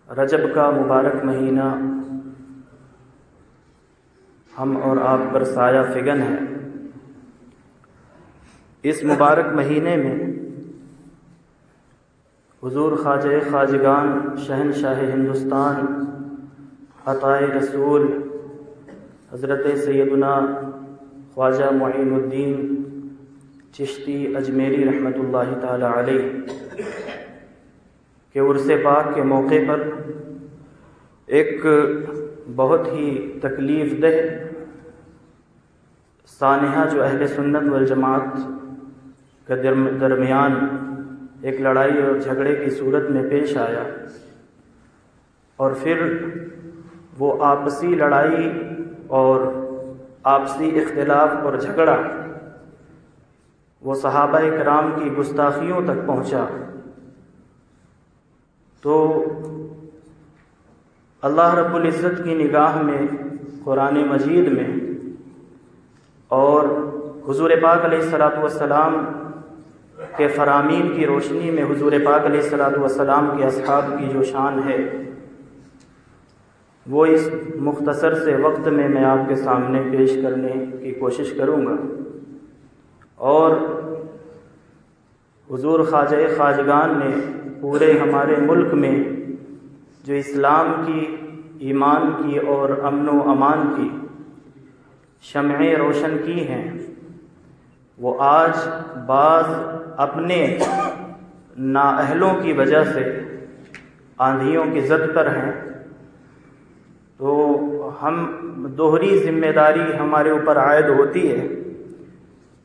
رجب کا مبارک مہینہ ہم اور آپ پر سایہ فگن ہے۔ اس مبارک مہینے میں حضور خواجہ خواجگان شہنشاہ ہندوستان عطائے رسول حضرت سیدنا خواجہ معین الدین چشتی اجمیری رحمۃ اللہ تعالی علیہ کے عرس پاک کے موقع پر ایک بہت ہی تکلیف دہ سانحہ جو اہل سنت والجماعت کے درمیان ایک لڑائی اور جھگڑے کی صورت میں پیش آیا، اور پھر وہ آپسی لڑائی اور آپسی اختلاف اور جھگڑا وہ صحابہ کرام کی گستاخیوں تک پہنچا، تو اللہ رب العزت کی نگاہ میں قرآن مجید میں اور حضور پاک علیہ الصلوۃ والسلام کے فرامین کی روشنی میں حضور پاک علیہ الصلوۃ والسلام کے اصحاب کی جو شان ہے وہ اس مختصر سے وقت میں آپ کے سامنے پیش کرنے کی کوشش کروں گا۔ اور حضور خواجہ خواجگان نے پورے ہمارے ملک میں جو اسلام کی، ایمان کی اور امن و امان کی شمعیں روشن کی ہیں، وہ آج بعض اپنے نااہلوں کی وجہ سے آندھیوں کی زد پر ہیں، تو ہم دوہری ذمہ داری ہمارے اوپر عائد ہوتی ہے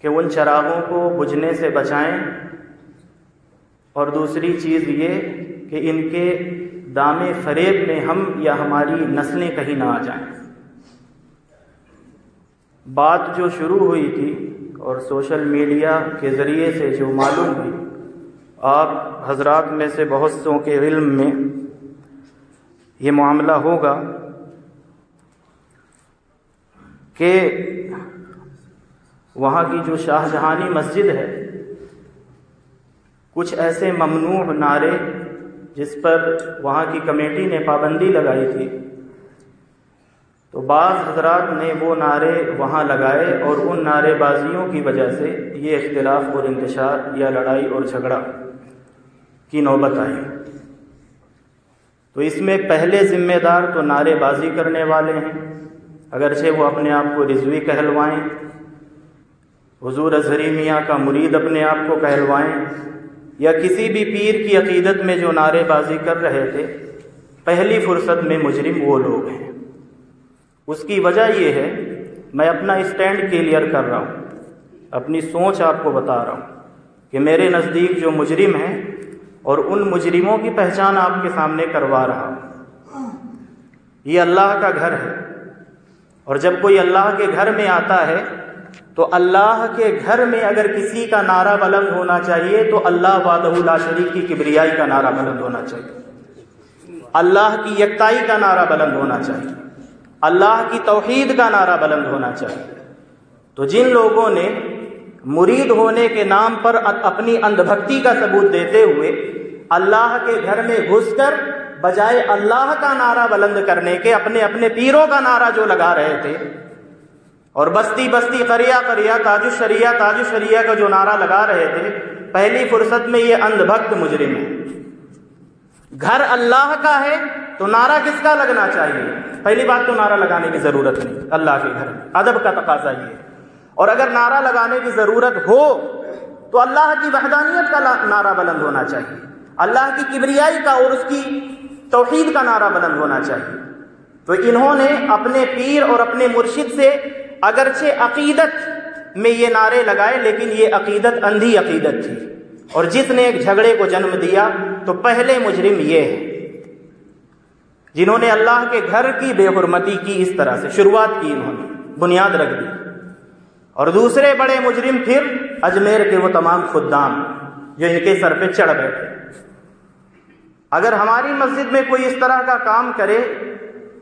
کہ ان چراغوں کو بجھنے سے بچائیں، اور دوسری چیز یہ کہ ان کے دامے فریب میں ہم یا ہماری نسلیں کہیں نہ آ جائیں۔ بات جو شروع ہوئی تھی اور سوشل میڈیا کے ذریعے سے جو معلوم ہوئی، آپ حضرات میں سے بہت سوں کے علم میں یہ معاملہ ہوگا کہ وہاں کی جو شاہ جہانی مسجد ہے، کچھ ایسے ممنوع نعرے جس پر وہاں کی کمیٹی نے پابندی لگائی تھی، تو بعض حضرات نے وہ نعرے وہاں لگائے اور ان نعرے بازیوں کی وجہ سے یہ اختلاف اور انتشار یا لڑائی اور جھگڑا کی نوبت آئی۔ تو اس میں پہلے ذمہ دار تو نعرے بازی کرنے والے ہیں، اگرچہ وہ اپنے آپ کو رضوی کہلوائیں، حضور ازہری میاں کا مرید اپنے آپ کو کہلوائیں، یا کسی بھی پیر کی عقیدت میں جو نعرے بازی کر رہے تھے، پہلی فرصت میں مجرم وہ لوگ ہیں۔ اس کی وجہ یہ ہے، میں اپنا اسٹینڈ کلیئر کر رہا ہوں، اپنی سوچ آپ کو بتا رہا ہوں کہ میرے نزدیک جو مجرم ہیں اور ان مجرموں کی پہچان آپ کے سامنے کروا رہا ہوں۔ یہ اللہ کا گھر ہے، اور جب کوئی اللہ کے گھر میں آتا ہے تو اللہ کے گھر میں اگر کسی کا نعرہ بلند ہونا چاہیے تو اللہ وحدہ لا شریک کی کبریائی کا نعرہ بلند ہونا چاہیے، اللہ کی یکتائی کا نعرہ بلند ہونا چاہیے، اللہ کی توحید کا نعرہ بلند ہونا چاہیے۔ تو جن لوگوں نے مرید ہونے کے نام پر اپنی اندھ بھکتی کا ثبوت دیتے ہوئے اللہ کے گھر میں گھس کر بجائے اللہ کا نعرہ بلند کرنے کے اپنے اپنے پیروں کا نعرہ جو لگا رہے تھے، اور بستی بستی قریہ قریہ تاج الشریعہ کا جو نعرہ لگا رہے تھے، پہلی فرصت میں یہ اندھ بھکت مجرم ہے۔ گھر اللہ کا ہے تو نعرہ کس کا لگنا چاہیے؟ پہلی بات تو نعرہ لگانے کی ضرورت نہیں اللہ کے گھر میں، ادب کا تقاضا یہ ہے۔ اور اگر نعرہ لگانے کی ضرورت ہو تو اللہ کی وحدانیت کا نعرہ بلند ہونا چاہیے، اللہ کی کبریائی کا اور اس کی توحید کا نعرہ بلند ہونا چاہیے۔ تو انہوں نے اپنے پیر اور اپنے مرشد سے اگرچہ عقیدت میں یہ نعرے لگائے، لیکن یہ عقیدت اندھی عقیدت تھی، اور جس نے ایک جھگڑے کو جنم دیا تو پہلے مجرم یہ ہے جنہوں نے اللہ کے گھر کی بے حرمتی کی، اس طرح سے شروعات کی، انہوں نے بنیاد رکھ دی۔ اور دوسرے بڑے مجرم پھر اجمیر کے وہ تمام خدام جو ان کے سر پہ چڑھ بیٹھے۔ اگر ہماری مسجد میں کوئی اس طرح کا کام کرے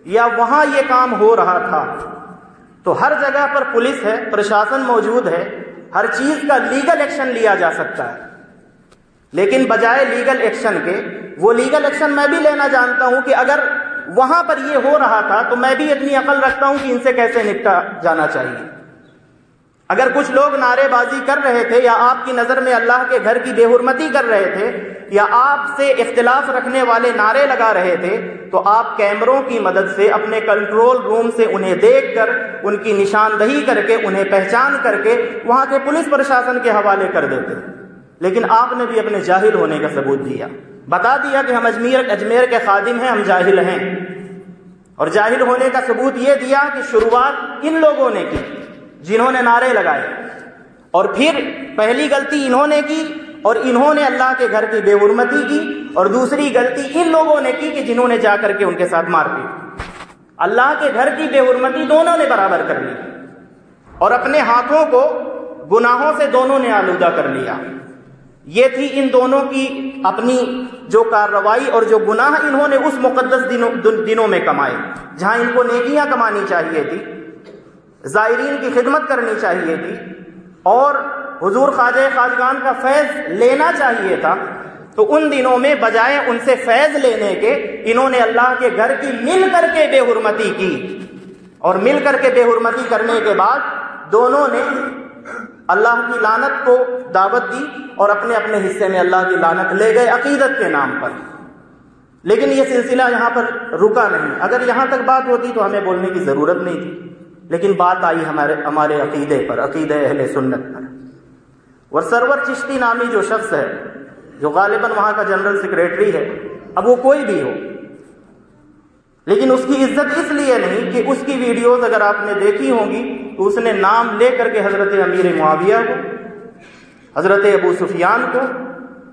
یا وہاں یہ کام ہو رہا تھا تو ہر جگہ پر پولیس ہے، پرشاسن موجود ہے، ہر چیز کا لیگل ایکشن لیا جا سکتا ہے، لیکن بجائے لیگل ایکشن کے وہ لیگل ایکشن میں بھی لینا جانتا ہوں کہ اگر وہاں پر یہ ہو رہا تھا تو میں بھی اتنی عقل رکھتا ہوں کہ ان سے کیسے نپٹا جانا چاہیے۔ اگر کچھ لوگ نعرے بازی کر رہے تھے یا آپ کی نظر میں اللہ کے گھر کی بے حرمتی کر رہے تھے یا آپ سے اختلاف رکھنے والے نعرے لگا رہے تھے تو آپ کیمروں کی مدد سے اپنے کنٹرول روم سے انہیں دیکھ کر ان کی نشاندہی کر کے انہیں پہچان کر کے وہاں کے پولیس پرشاسن کے حوالے کر دیتے۔ لیکن آپ نے بھی اپنے جاہل ہونے کا ثبوت دیا، بتا دیا کہ ہم اجمیر کے خادم ہیں، ہم جاہل ہیں، اور جاہل ہونے کا ثبوت یہ دیا کہ شروعات ان لوگوں نے کی جنہوں نے نعرے لگائے، اور پھر پہلی غلطی انہوں نے کی اور انہوں نے اللہ کے گھر کی بے حرمتی کی، اور دوسری غلطی ان لوگوں نے کی کہ جنہوں نے جا کر کے ان کے ساتھ مار پیٹ کی۔ اللہ کے گھر کی بے حرمتی دونوں نے برابر کر لی اور اپنے ہاتھوں کو گناہوں سے دونوں نے آلودہ کر لیا۔ یہ تھی ان دونوں کی اپنی جو کارروائی اور جو گناہ انہوں نے اس مقدس دنوں میں کمائے جہاں ان کو نیکیاں کمانی چاہیے تھی، زائرین کی خدمت کرنی چاہیے تھی اور حضور خواجہ خواجگان کا فیض لینا چاہیے تھا، تو ان دنوں میں بجائے ان سے فیض لینے کے انہوں نے اللہ کے گھر کی مل کر کے بے حرمتی کی، اور مل کر کے بے حرمتی کرنے کے بعد دونوں نے اللہ کی لعنت کو دعوت دی اور اپنے اپنے حصے میں اللہ کی لعنت لے گئے عقیدت کے نام پر۔ لیکن یہ سلسلہ یہاں پر رکا نہیں، اگر یہاں تک بات ہوتی تو ہمیں بولنے کی ضرورت نہیں تھی، لیکن بات آئی ہمارے عقیدے پر، عقیدہ اہل سنت پر۔ اور سرور چشتی نامی جو شخص ہے جو غالباً وہاں کا جنرل سیکریٹری ہے، اب وہ کوئی بھی ہو، لیکن اس کی عزت اس لیے نہیں کہ اس کی ویڈیوز اگر آپ نے دیکھی ہوں گی تو اس نے نام لے کر کے حضرت امیر معاویہ کو، حضرت ابو سفیان کو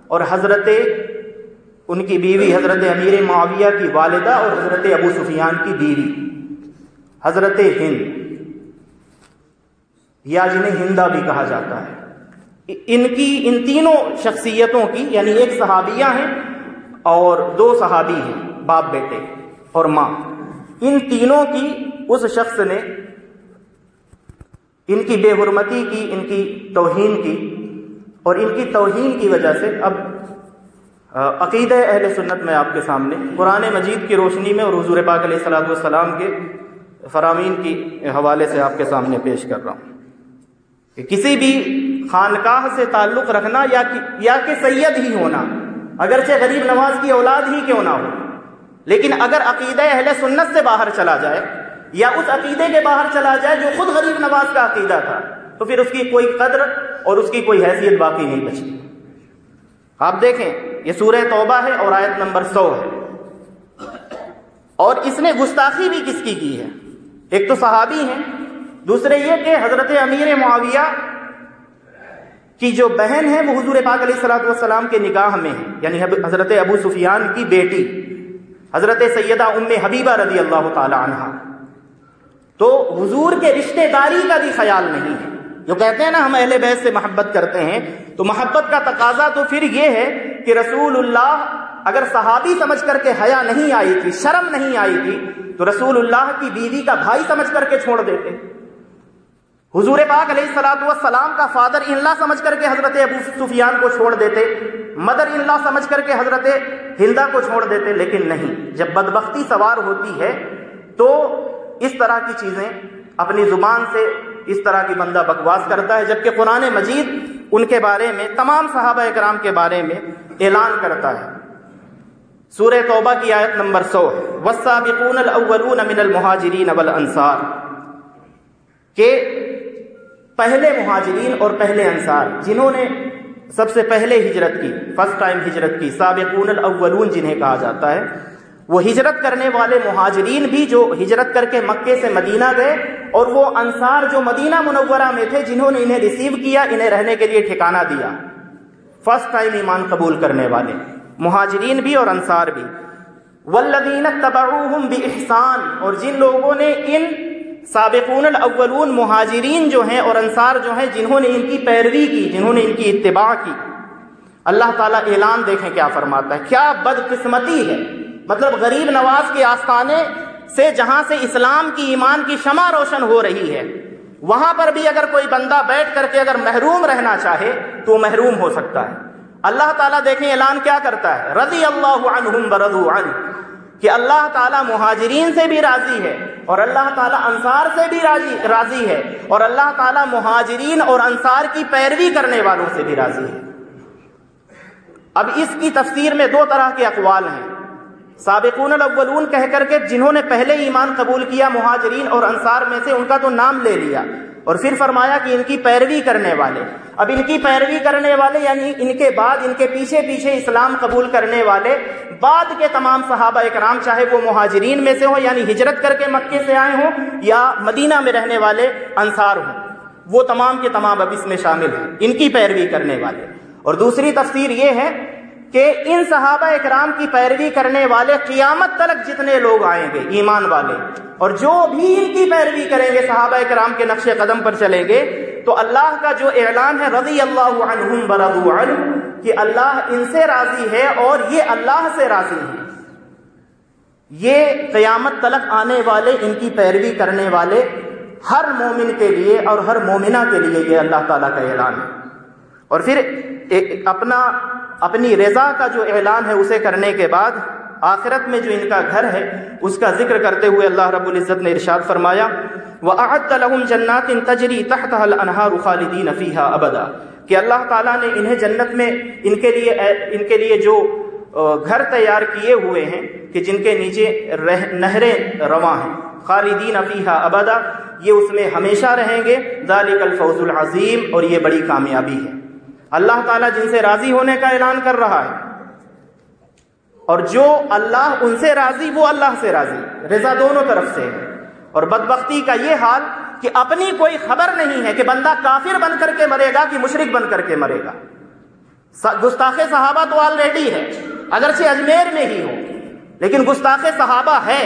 اور حضرت ان کی بیوی حضرت امیر معاویہ کی والدہ اور حضرت ابو سفیان کی بیوی حضرت ہند، یا جنہیں ہندا بھی کہا جاتا ہے، ان تینوں شخصیتوں کی، یعنی ایک صحابیہ ہیں اور دو صحابی ہیں، باپ بیٹے اور ماں، ان تینوں کی اس شخص نے ان کی بے حرمتی کی، ان کی توہین کی، اور ان کی توہین کی وجہ سے اب عقیدہ اہل سنت میں آپ کے سامنے قرآن مجید کی روشنی میں اور حضور پاک علیہ الصلوۃ والسلام کے فرامین کی حوالے سے آپ کے سامنے پیش کر رہا ہوں کہ کسی بھی خانقاہ سے تعلق رکھنا یا کہ سید ہی ہونا، اگرچہ غریب نواز کی اولاد ہی کیوں نہ ہو، لیکن اگر عقیدہ اہل سنت سے باہر چلا جائے یا اس عقیدے کے باہر چلا جائے جو خود غریب نواز کا عقیدہ تھا، تو پھر اس کی کوئی قدر اور اس کی کوئی حیثیت باقی نہیں بچی۔ آپ دیکھیں یہ سورہ توبہ ہے اور آیت نمبر 100 ہے، اور اس نے گستاخی بھی کس کی ہے؟ ایک تو صحابی ہیں، دوسرے یہ کہ حضرت امیر معاویہ کی جو بہن ہے وہ حضور پاک علیہ الصلوۃ والسلام کے نکاح میں ہے، یعنی حضرت ابو سفیان کی بیٹی حضرت سیدہ ام حبیبہ رضی اللہ تعالی عنہا، تو حضور کے رشتہ داری کا بھی خیال نہیں ہے۔ جو کہتے ہیں نا ہم اہل بیت سے محبت کرتے ہیں، تو محبت کا تقاضا تو پھر یہ ہے کہ رسول اللہ اگر صحابی سمجھ کر کے حیا نہیں آئی تھی، شرم نہیں آئی تھی، تو رسول اللہ کی بیوی کا بھائی سمجھ کر کے چھوڑ دیتے، حضور پاک علیہ الصلوۃ والسلام کا فادر ان لا سمجھ کر کے حضرت ابو سفیان کو چھوڑ دیتے، مدر ان لا سمجھ کر کے حضرت ہندا کو چھوڑ دیتے، لیکن نہیں، جب بدبختی سوار ہوتی ہے تو اس طرح کی چیزیں اپنی زبان سے اس طرح کی بندہ بکواس کرتا ہے، جبکہ قرآن مجید ان کے بارے میں، تمام صحابہ کرام کے بارے میں اعلان کرتا ہے۔ سورہ توبہ کی آیت نمبر 100 ہے، والسابقون الاولون من المہاجرین والانصار، کہ پہلے مہاجرین اور پہلے انصار جنہوں نے سب سے پہلے ہجرت کی، فرسٹ ٹائم ہجرت کی، سابقون الاولون جنہیں کہا جاتا ہے، وہ ہجرت کرنے والے مہاجرین بھی جو ہجرت کر کے مکے سے مدینہ گئے، اور وہ انصار جو مدینہ منورہ میں تھے جنہوں نے انہیں ریسیو کیا، انہیں رہنے کے لیے ٹھکانہ دیا، فرسٹ ٹائم ایمان قبول کرنے والے مہاجرین بھی اور انصار بھی، والذین اتبعوہم بإحسان، اور جن لوگوں نے ان سابقون الاولون مہاجرین جو ہیں اور انصار جو ہیں جنہوں نے ان کی پیروی کی، جنہوں نے ان کی اتباع کی، اللہ تعالیٰ اعلان دیکھیں کیا فرماتا ہے، کیا بدقسمتی ہے، مطلب غریب نواز کے آستانے سے جہاں سے اسلام کی، ایمان کی شمع روشن ہو رہی ہے، وہاں پر بھی اگر کوئی بندہ بیٹھ کر کے اگر محروم رہنا چاہے تو محروم ہو سکتا ہے، اللہ تعالیٰ دیکھیں اعلان کیا کرتا ہے، رضی اللہ عنہم ورضوا عنہ، کہ اللہ تعالیٰ مہاجرین سے بھی راضی ہے اور اللہ تعالیٰ انصار سے بھی راضی ہے، اور اللہ تعالیٰ مہاجرین اور انصار کی پیروی کرنے والوں سے بھی راضی ہے۔ اب اس کی تفسیر میں دو طرح کے اقوال ہیں، سابقون الاولون کہہ کر کے جنہوں نے پہلے ایمان قبول کیا مہاجرین اور انصار میں سے، ان کا تو نام لے لیا، اور پھر فرمایا کہ ان کی پیروی کرنے والے۔ اب ان کی پیروی کرنے والے یعنی ان کے بعد، ان کے پیچھے پیچھے اسلام قبول کرنے والے بعد کے تمام صحابہ اکرام، چاہے وہ مہاجرین میں سے ہوں یعنی ہجرت کر کے مکے سے آئے ہوں یا مدینہ میں رہنے والے انصار ہوں، وہ تمام کے تمام اب اس میں شامل ہیں، ان کی پیروی کرنے والے۔ اور دوسری تفسیر یہ ہے کہ ان صحابہ اکرام کی پیروی کرنے والے قیامت تک جتنے لوگ آئیں گے ایمان والے، اور جو بھی ان کی پیروی کریں گے صحابہ اکرام کے نقش قدم پر چلیں گے، تو اللہ کا جو اعلان ہے رضی اللہ عنہم ورضوا عنہ، کہ اللہ ان سے راضی ہے اور یہ اللہ سے راضی ہیں، یہ قیامت تک آنے والے ان کی پیروی کرنے والے ہر مومن کے لیے اور ہر مومنہ کے لیے یہ اللہ تعالیٰ کا اعلان ہے۔ اور پھر اپنی رضا کا جو اعلان ہے اسے کرنے کے بعد آخرت میں جو ان کا گھر ہے اس کا ذکر کرتے ہوئے اللہ رب العزت نے ارشاد فرمایا وَأَعَدَّ لَهُمْ جَنَّاتٍ تَجْرِي تَحْتَهَا الْأَنْهَارُ خَالِدِينَ فِيهَا أَبَدًا، کہ اللہ تعالیٰ نے انہیں جنت میں ان کے لیے جو گھر تیار کیے ہوئے ہیں کہ جن کے نیچے نہریں رواں ہیں، خالدین فیہا ابدا، یہ اس میں ہمیشہ رہیں گے، ذالک الفوز العظیم، اور یہ بڑی کامیابی ہے۔ اللہ تعالیٰ جن سے راضی ہونے کا اعلان کر رہا ہے، اور جو اللہ ان سے راضی وہ اللہ سے راضی، رضا دونوں طرف سے ہے۔ اور بدبختی کا یہ حال کہ اپنی کوئی خبر نہیں ہے کہ بندہ کافر بن کر کے مرے گا کہ مشرک بن کر کے مرے گا۔ گستاخ صحابہ تو آلریڈی ہے، اگرچہ اجمیر میں ہی ہو، لیکن گستاخ صحابہ ہے،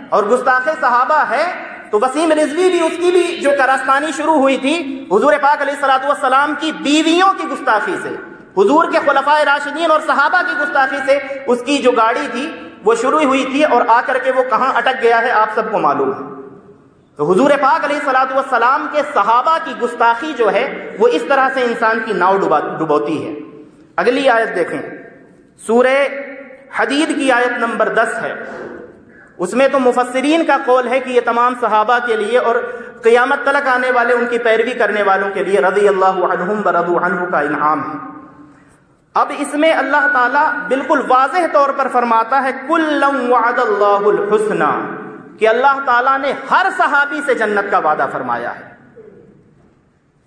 اور گستاخ صحابہ ہے تو وسیم رضوی بھی، اس کی بھی جو کارستانی شروع ہوئی تھی حضور پاک علیہ الصلوۃ والسلام کی بیویوں کی گستاخی سے، حضور کے خلفائے راشدین اور صحابہ کی گستاخی سے، اس کی جو گاڑی تھی وہ شروع ہوئی تھی، اور آ کر کے وہ کہاں اٹک گیا ہے آپ سب کو معلوم ہے۔ تو حضور پاک علیہ الصلوۃ والسلام کے صحابہ کی گستاخی جو ہے وہ اس طرح سے انسان کی ناؤ ڈبوتی ہے۔ اگلی آیت دیکھیں، سورہ حدید کی آیت نمبر 10 ہے، اس میں تو مفسرین کا قول ہے کہ یہ تمام صحابہ کے لیے اور قیامت تک آنے والے ان کی پیروی کرنے والوں کے لیے رضی اللہ عنہم ورضوا عنہ کا انعام ہے۔ اب اس میں اللہ تعالیٰ بالکل واضح طور پر فرماتا ہے کُلًا وعد اللہ الحسنى، کہ اللہ تعالیٰ نے ہر صحابی سے جنت کا وعدہ فرمایا ہے،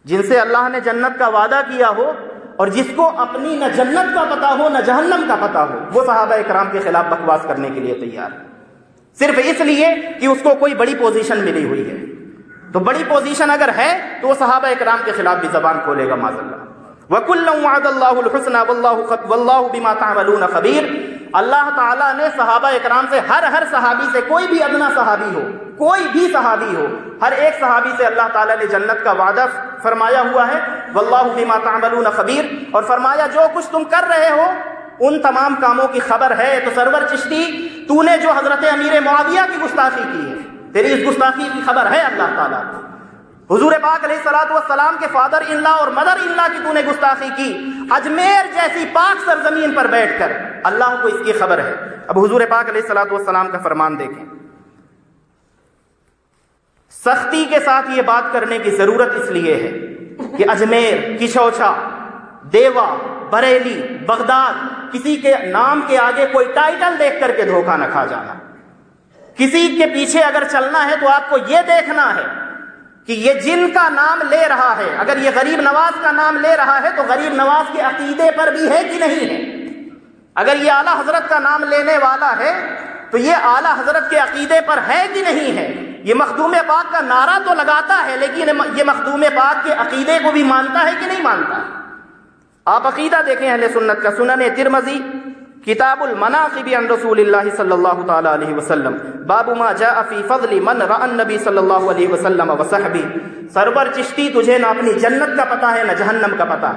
جن سے اللہ نے جنت کا وعدہ کیا ہو اور جس کو اپنی نہ جنت کا پتہ ہو نہ جہنم کا پتہ ہو، وہ صحابہ اکرام کے خلاف بکواس کرنے کے لیے تیار ہے، صرف اس لیے کہ اس کو کوئی بڑی پوزیشن ملی ہوئی ہے۔ تو بڑی پوزیشن اگر ہے تو وہ صحابہ اکرام کے خلاف بھی زبان کھولے گا معاذ اللہ۔ وَكُلًّا وَعَدَ اللَّهُ الْحُسْنَى وَاللَّهُ بِمَا تَعْمَلُونَ خَبِيرٌ، اللہ تعالیٰ نے صحابہ اکرام سے ہر صحابی سے، کوئی بھی ادنا صحابی ہو، کوئی بھی صحابی ہو، ہر ایک صحابی سے اللہ تعالیٰ نے جنت کا وعدہ فرمایا ہوا ہے۔ وَاللَّهُ بِمَا تَعْمَلُونَ خَبِيرٌ، اور فرمایا جو کچھ تم کر رہے ہو ان تمام کاموں کی خبر ہے۔ تو سرور چشتی، تو نے جو حضرت امیر معاویہ کی گستاخی کی ہے، تیری اس گستاخی کی خبر ہے اللہ تعالیٰ کو۔ حضور پاک علیہ الصلوۃ والسلام کے فادر ان لا اور مدر ان لا کی تو نے گستاخی کی، اجمیر جیسی پاک سرزمین پر بیٹھ کر، اللہ کو اس کی خبر ہے۔ اب حضور پاک علیہ الصلوۃ والسلام کا فرمان دیکھیں، سختی کے ساتھ یہ بات کرنے کی ضرورت اس لیے ہے کہ اجمیر، کشوچا، دیوا، بریلی، بغداد، کسی کے نام کے آگے کوئی ٹائٹل دیکھ کر کے دھوکہ نہ کھا جانا۔ کسی کے پیچھے اگر چلنا ہے تو آپ کو یہ دیکھنا ہے کہ یہ جن کا نام لے رہا ہے، اگر یہ غریب نواز کا نام لے رہا ہے تو غریب نواز کے عقیدے پر بھی ہے کہ نہیں ہے۔ اگر یہ اعلیٰ حضرت کا نام لینے والا ہے تو یہ اعلیٰ حضرت کے عقیدے پر ہے کہ نہیں ہے۔ یہ مخدوم پاک کا نعرہ تو لگاتا ہے لیکن یہ مخدوم پاک کے عقیدے کو بھی مانتا ہے کہ نہیں مانتا۔ آپ عقیدہ دیکھیں اہل سنت کا، سنن ترمذی کتاب المناقب عن رسول اللہ صلی اللہ تعالی علیہ وسلم، باب ما جاء فی فضل من رأى النبی صلی اللہ علیہ وسلم وصحبہ۔ سرور چشتی، تجھے نہ اپنی جنت کا پتہ ہے نہ جہنم کا پتہ،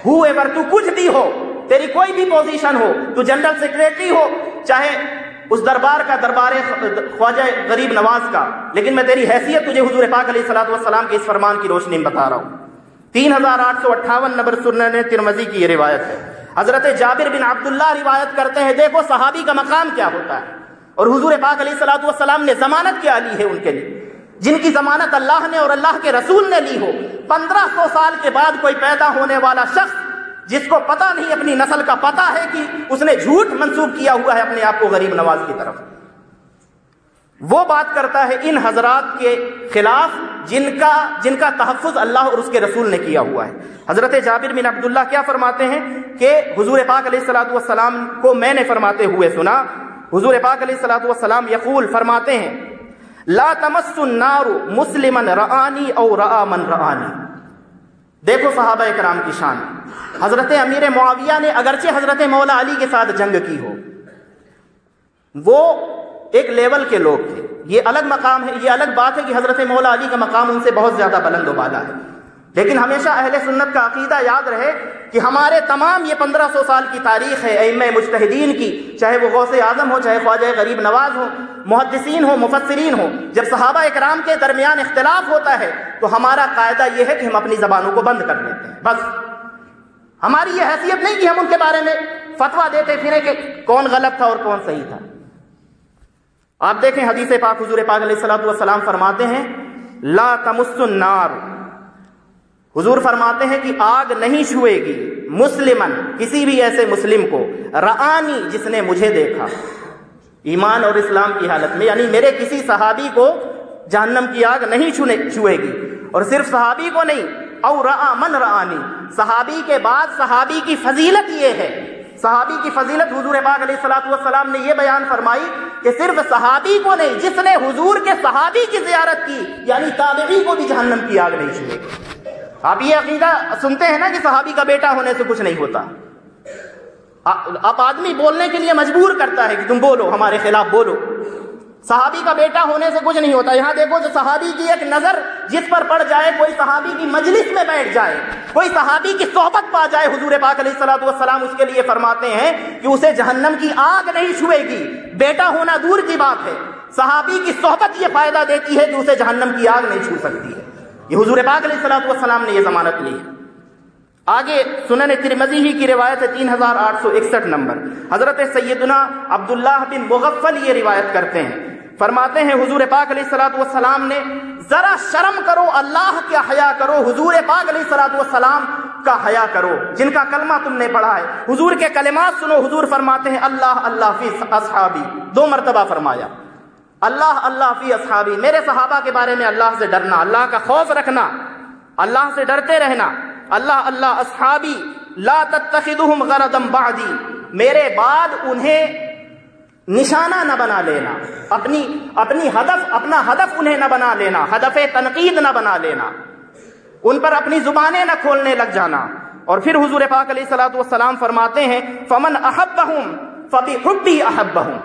ہو ایور تو کچھ بھی ہو، تیری کوئی بھی پوزیشن ہو، تو جنرل سیکریٹری ہو چاہے اس دربار کا، دربار خواجہ غریب نواز کا، لیکن میں تیری حیثیت تجھے حضور پاک علیہ الصلوۃ والسلام کے اس فرمان کی روشنی میں بتا رہا ہوں۔ 3858 نمبر سنن ترمذی کی یہ روایت ہے۔ حضرت جابر بن عبداللہ روایت کرتے ہیں دیکھو صحابی کا مقام کیا ہوتا ہے، اور حضور پاک علیہ الصلوۃ والسلام نے ضمانت کیا لی ہے ان کے لیے، جن کی ضمانت اللہ نے اور اللہ کے رسول نے لی ہو۔ 1500 سال کے بعد کوئی پیدا ہونے والا شخص جس کو پتہ نہیں اپنی نسل کا پتہ ہے کہ اس نے جھوٹ منسوب کیا ہوا ہے اپنے آپ کو غریب نواز کی طرف، وہ بات کرتا ہے ان حضرات کے خلاف جن کا تحفظ اللہ اور اس کے رسول نے کیا ہوا ہے۔ حضرت جابر بن عبداللہ کیا فرماتے ہیں کہ حضور پاک علیہ الصلوۃ والسلام کو میں نے فرماتے ہوئے سنا، حضور پاک علیہ الصلوۃ والسلام یقول فرماتے ہیں لا تمس النار مسلما رآنی او رآ من رآنی۔ دیکھو صحابہ کرام کی شان، حضرت امیر معاویہ نے اگرچہ حضرت مولا علی کے ساتھ جنگ کی ہو، وہ ایک لیول کے لوگ تھے، یہ الگ مقام ہے، یہ الگ بات ہے کہ حضرت مولا علی کا مقام ان سے بہت زیادہ بلند و بالا ہے، لیکن ہمیشہ اہل سنت کا عقیدہ یاد رہے کہ ہمارے تمام یہ 1500 سال کی تاریخ ہے ائمہ مجتہدین کی، چاہے وہ غوث اعظم ہو، چاہے خواجہ غریب نواز ہو، محدثین ہو، مفسرین ہو، جب صحابہ اکرام کے درمیان اختلاف ہوتا ہے تو ہمارا قاعدہ یہ ہے کہ ہم اپنی زبانوں کو بند کر لیتے ہیں، بس ہماری یہ حیثیت نہیں کہ ہم ان کے بارے میں فتویٰ دیتے پھریں کہ کون غلط تھا اور کون صحیح تھا۔ آپ دیکھیں حدیث پاک حضور پاک علیہ الصلوۃ والسلام فرماتے ہیں لا تمس النار، حضور فرماتے ہیں کہ آگ نہیں چھوئے گی مسلمن، کسی بھی ایسے مسلم کو، رآنی جس نے مجھے دیکھا، ایمان اور اسلام کی حالت میں، یعنی میرے کسی صحابی کو جہنم کی آگ نہیں چھوئے گی، اور صرف صحابی کو نہیں، او رآ من رآنی، صحابی کے بعد صحابی کی فضیلت یہ ہے، صحابی کی فضیلت حضور پاک علیہ الصلوۃ والسلام نے یہ بیان فرمائی کہ صرف صحابی کو نہیں، جس نے حضور کے صحابی کی زیارت کی یعنی تابعی کو بھی جہنم کی آگ نہیں چھوئے گی۔ آپ یہ عقیدہ سنتے ہیں نا کہ صحابی کا بیٹا ہونے سے کچھ نہیں ہوتا، اب آدمی بولنے کے لیے مجبور کرتا ہے کہ تم بولو، ہمارے خلاف بولو، صحابی کا بیٹا ہونے سے کچھ نہیں ہوتا۔ یہاں دیکھو جو صحابی کی ایک نظر جس پر پڑ جائے، کوئی صحابی کی مجلس میں بیٹھ جائے، کوئی صحابی کی صحبت پا جائے، حضور پاک علیہ الصلوۃ والسلام اس کے لیے فرماتے ہیں کہ اسے جہنم کی آگ نہیں چھوئے گی۔ بیٹا ہونا دور کی بات ہے، صحابی کی صحبت یہ فائدہ دیتی ہے کہ اسے جہنم کی آگ نہیں چھو سکتی ہے۔ یہ حضور پاک علیہ الصلوۃ والسلام نے یہ ضمانت لی ہے۔ آگے سنن ترمذی ہی کی روایت ہے 3861 نمبر، حضرت سیدنا عبداللہ بن مغفل یہ روایت کرتے ہیں، فرماتے ہیں حضور پاک علیہ الصلوۃ والسلام نے ذرا شرم کرو، اللہ کا حیا کرو، حضور پاک علیہ الصلوۃ والسلام کا حیا کرو جن کا کلمہ تم نے پڑھا ہے، حضور کے کلمات سنو۔ حضور فرماتے ہیں اللہ اللہ فی اصحابی، 2 مرتبہ فرمایا اللہ اللہ فی اصحابی، میرے صحابہ کے بارے میں اللہ سے ڈرنا، اللہ کا خوف رکھنا، اللہ سے ڈرتے رہنا۔ اللہ اللہ اصحابی لا تتخذهم غرضا بعدی، میرے بعد انہیں نشانہ نہ بنا لینا، اپنی اپنا ہدف انہیں نہ بنا لینا، ہدف تنقید نہ بنا لینا، ان پر اپنی زبانیں نہ کھولنے لگ جانا۔ اور پھر حضور پاک علیہ الصلوۃ والسلام فرماتے ہیں فمن احبہم فبحبی احبہم،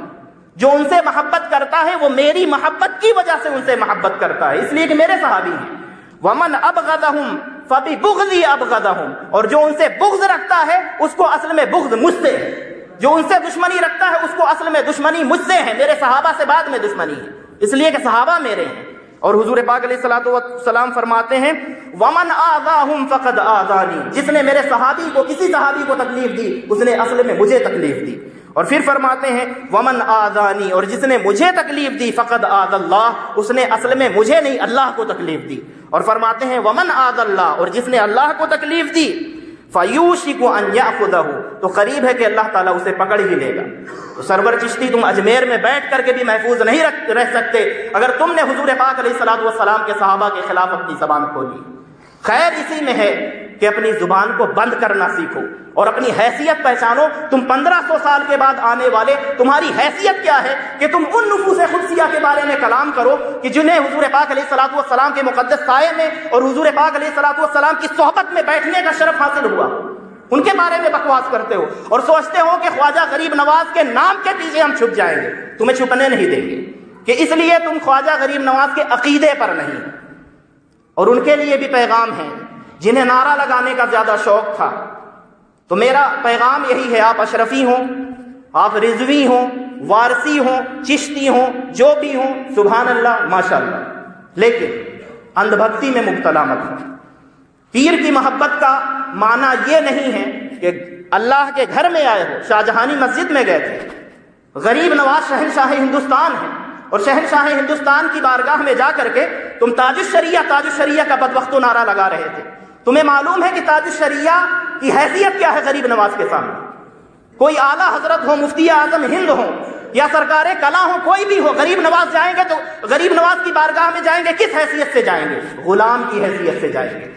جو ان سے محبت کرتا ہے وہ میری محبت کی وجہ سے ان سے محبت کرتا ہے، اس لیے کہ میرے صحابی ہیں۔ ومن ابغضہم فببغضی ابغضہم، اور جو ان سے بغض رکھتا ہے اس کو اصل میں بغض مجھ سے ہے، جو ان سے دشمنی رکھتا ہے اس کو اصل میں دشمنی مجھ سے ہے، میرے صحابہ سے بعد میں دشمنی ہے، اس لیے کہ صحابہ میرے ہیں۔ اور حضور پاک علیہ الصلوۃ والسلام فرماتے ہیں ومن آذاہم فقد آذانی، جس نے میرے صحابی کو، کسی صحابی کو تکلیف دی اس نے اصل میں مجھے تکلیف دی۔ اور پھر فرماتے ہیں ومن آذانی، اور جس نے مجھے تکلیف دی فقد آذ اللہ، اس نے اصل میں مجھے نہیں اللہ کو تکلیف دی۔ اور فرماتے ہیں ومن آذ اللہ، اور جس نے اللہ کو تکلیف دی فیوشک ان یاخذہ، تو قریب ہے کہ اللہ تعالیٰ اسے پکڑ ہی لے گا۔ تو سرور چشتی تم اجمیر میں بیٹھ کر کے بھی محفوظ نہیں رہ سکتے اگر تم نے حضور پاک علیہ الصلوۃ والسلام کے صحابہ کے خلاف اپنی زبان کھولی۔ خیر اسی میں ہے کہ اپنی زبان کو بند کرنا سیکھو اور اپنی حیثیت پہچانو۔ تم 1500 سال کے بعد آنے والے، تمہاری حیثیت کیا ہے کہ تم ان نفوس قدسیہ کے بارے میں کلام کرو کہ جنہیں حضور پاک علیہ الصلوۃ والسلام کے مقدس سائے میں اور حضور پاک علیہ الصلوۃ والسلام کی صحبت میں بیٹھنے کا شرف حاصل ہوا، ان کے بارے میں بکواس کرتے ہو اور سوچتے ہو کہ خواجہ غریب نواز کے نام کے پیچھے ہم چھپ جائیں گے۔ تمہیں چھپنے نہیں دیں گے کہ اس لیے تم خواجہ غریب نواز کے عقیدے پر نہیں۔ اور ان کے لیے بھی پیغام ہے جنہیں نعرہ لگانے کا زیادہ شوق تھا، تو میرا پیغام یہی ہے، آپ اشرفی ہوں، آپ رضوی ہوں، وارسی ہوں، چشتی ہوں، جو بھی ہوں، سبحان اللہ ماشاءاللہ، لیکن اندھ بھکتی میں مبتلا مت ہو۔ پیر کی محبت کا معنی یہ نہیں ہے کہ اللہ کے گھر میں آئے ہو، شاہجہانی مسجد میں گئے تھے، غریب نواز شہنشاہ ہندوستان ہے، اور شہنشاہ ہندوستان کی بارگاہ میں جا کر کے تم تاج الشریعہ کا بدبختو نعرہ لگا رہے تھے۔ تمہیں معلوم ہے کہ تاج الشریعہ کی حیثیت کیا ہے غریب نواز کے سامنے؟ کوئی اعلیٰ حضرت ہو، مفتی اعظم ہند ہو یا سرکار کلا ہو، کوئی بھی ہو، غریب نواز جائیں گے تو غریب نواز کی بارگاہ میں جائیں گے کس حیثیت سے جائیں گے؟ غلام کی حیثیت سے جائیں گے۔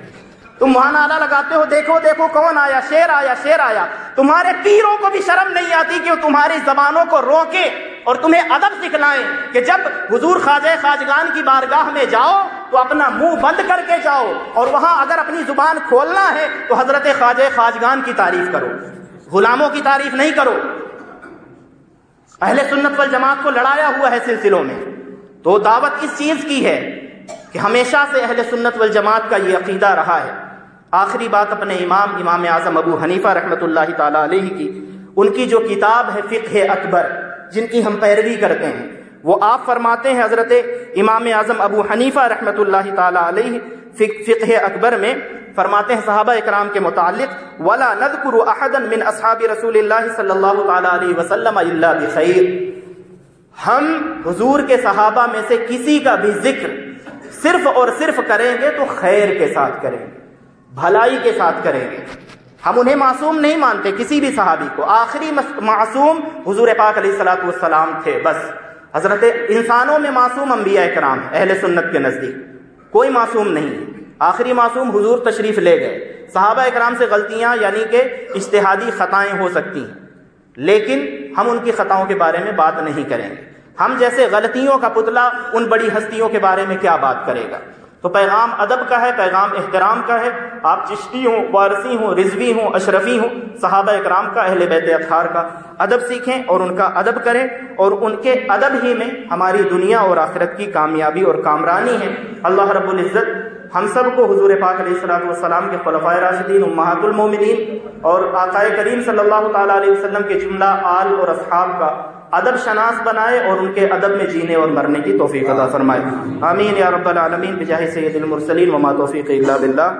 تم وہاں نعرہ لگاتے ہو دیکھو دیکھو کون آیا، شیر آیا، شیر آیا۔ تمہارے پیروں کو بھی شرم نہیں آتی کہ وہ تمہاری زبانوں کو روکے اور تمہیں ادب سکھلائیں کہ جب حضور خواجہ خواجگان کی بارگاہ میں جاؤ تو اپنا منہ بند کر کے جاؤ، اور وہاں اگر اپنی زبان کھولنا ہے تو حضرت خواجہ خواجگان کی تعریف کرو، غلاموں کی تعریف نہیں کرو۔ اہل سنت والجماعت کو لڑایا ہوا ہے سلسلوں میں، تو دعوت اس چیز کی ہے کہ ہمیشہ سے اہل سنت والجماعت کا یہ عقیدہ رہا ہے۔ آخری بات اپنے امام اعظم ابو حنیفہ رحمۃ اللہ تعالی علیہ کی، ان کی جو کتاب ہے فقہ اکبر، جن کی ہم پیروی کرتے ہیں، وہ آپ فرماتے ہیں حضرت امام اعظم ابو حنیفہ رحمۃ اللہ تعالی علیہ فقہ اکبر میں فرماتے ہیں صحابہ اکرام کے متعلق، وَلَا نَذْكُرُ أَحَدًا مِّنْ أَصْحَابِ رَسُولِ اللَّهِ صلی اللہ تعالی علیہ وسلم إِلَّا بِخَيْرٍ، ہم حضور کے صحابہ میں سے کسی کا بھی ذکر صرف اور صرف کریں گے تو خیر کے ساتھ کریں گے، بھلائی کے ساتھ کریں گے۔ ہم انہیں معصوم نہیں مانتے کسی بھی صحابی کو، آخری معصوم حضور پاک علیہ الصلوۃ والسلام تھے بس۔ حضرت انسانوں میں معصوم انبیاء کرام اہل سنت کے نزدیک کوئی معصوم نہیں، آخری معصوم حضور تشریف لے گئے۔ صحابہ اکرام سے غلطیاں یعنی کہ اجتہادی خطائیں ہو سکتی ہیں، لیکن ہم ان کی خطاؤں کے بارے میں بات نہیں کریں گے۔ ہم جیسے غلطیوں کا پتلا ان بڑی ہستیوں کے بارے میں کیا بات کرے گا؟ تو پیغام ادب کا ہے، پیغام احترام کا ہے۔ آپ چشتی ہوں، وارثی ہوں، رضوی ہوں، اشرفی ہوں، صحابہ اکرام کا، اہل بیت اطہار کا ادب سیکھیں اور ان کا ادب کریں، اور ان کے ادب ہی میں ہماری دنیا اور آخرت کی کامیابی اور کامرانی ہے۔ اللہ رب العزت ہم سب کو حضور پاک علیہ الصلوۃ والسلام کے خلفائے راشدین، امہات المومنین اور آقا کریم صلی اللہ تعالیٰ علیہ وسلم کے جملہ آل اور اصحاب کا ادب شناس بنائے اور ان کے ادب میں جینے اور مرنے کی توفیق عطا فرمائے۔ آمین یا رب العالمین بجاہ سید المرسلین وما توفیق الا باللہ۔